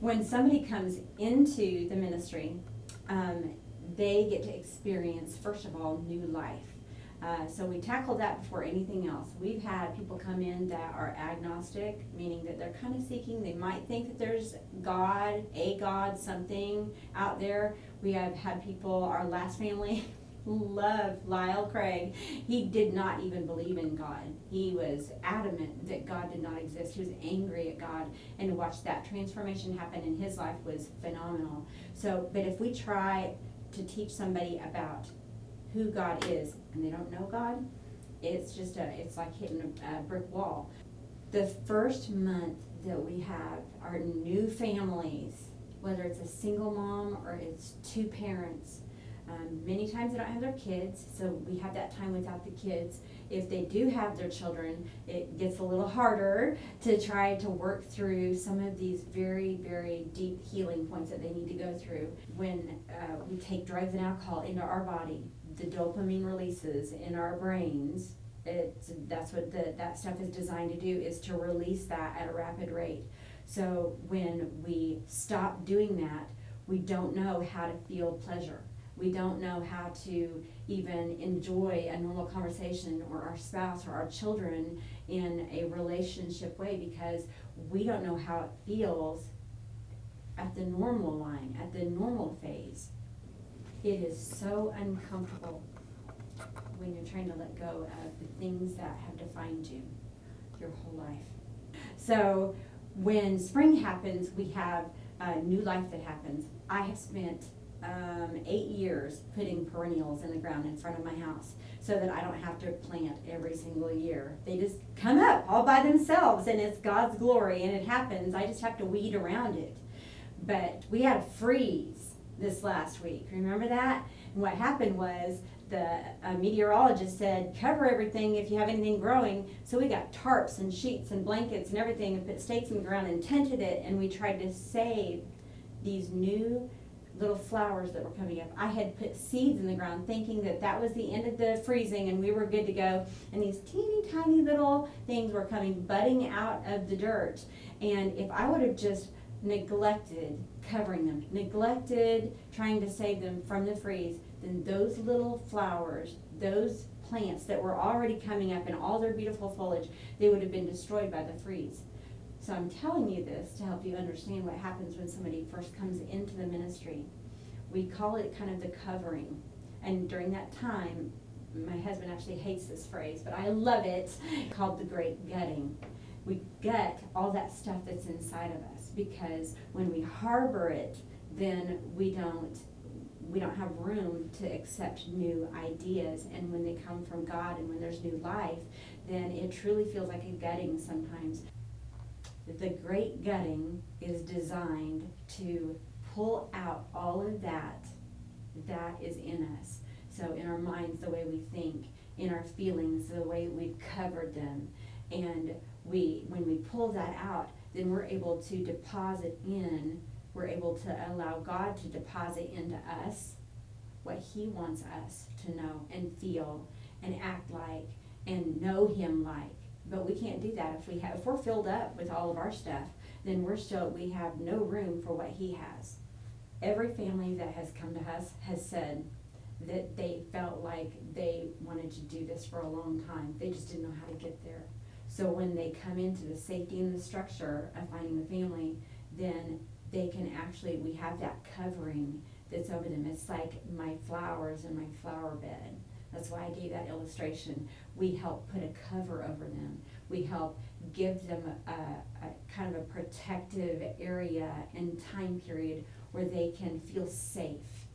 When somebody comes into the ministry, they get to experience, first of all, new life. So we tackle that before anything else. We've had people come in that are agnostic, meaning that they're kind of seeking. They might think that there's God, a God, something out there. We have had people, our last family, love Lyle Craig. He did not even believe in God. He was adamant that God did not exist. He was angry at God, and to watch that transformation happen in his life was phenomenal. So, but if we try to teach somebody about who God is and they don't know God, it's like hitting a brick wall. The first month that we have our new families, whether it's a single mom or it's two parents, many times they don't have their kids, so we have that time without the kids. If they do have their children, it gets a little harder to try to work through some of these very, very deep healing points that they need to go through. When we take drugs and alcohol into our body, the dopamine releases in our brains. That's what that stuff is designed to do, is to release that at a rapid rate. So when we stop doing that, we don't know how to feel pleasure. We don't know how to even enjoy a normal conversation or our spouse or our children in a relationship way, because we don't know how it feels at the normal line, at the normal phase. It is so uncomfortable when you're trying to let go of the things that have defined you your whole life. So when spring happens, we have a new life that happens. I have spent 8 years putting perennials in the ground in front of my house so that I don't have to plant every single year. They just come up all by themselves, and it's God's glory, and it happens. I just have to weed around it. But we had a freeze this last week. Remember that? And what happened was the meteorologist said, cover everything if you have anything growing. So we got tarps and sheets and blankets and everything and put stakes in the ground and tented it, and we tried to save these new little flowers that were coming up. I had put seeds in the ground thinking that that was the end of the freezing and we were good to go. And these teeny tiny little things were coming, budding out of the dirt. And if I would have just neglected covering them, neglected trying to save them from the freeze, then those little flowers, those plants that were already coming up in all their beautiful foliage, they would have been destroyed by the freeze. So I'm telling you this to help you understand what happens when somebody first comes into the ministry. We call it kind of the covering. And during that time, my husband actually hates this phrase, but I love it, called the great gutting. We gut all that stuff that's inside of us, because when we harbor it, then we don't have room to accept new ideas. And when they come from God and when there's new life, then it truly feels like a gutting sometimes. The great gutting is designed to pull out all of that is in us. So in our minds, the way we think, in our feelings, the way we've covered them. And when we pull that out, then we're able to deposit in, we're able to allow God to deposit into us what He wants us to know and feel and act like and know Him like. But we can't do that if we're filled up with all of our stuff, then we have no room for what He has. Every family that has come to us has said that they felt like they wanted to do this for a long time. They just didn't know how to get there. So when they come into the safety and the structure of finding the family, then they can we have that covering that's over them. It's like my flowers in my flower bed. That's why I gave that illustration. We help put a cover over them. We help give them a kind of a protective area and time period where they can feel safe.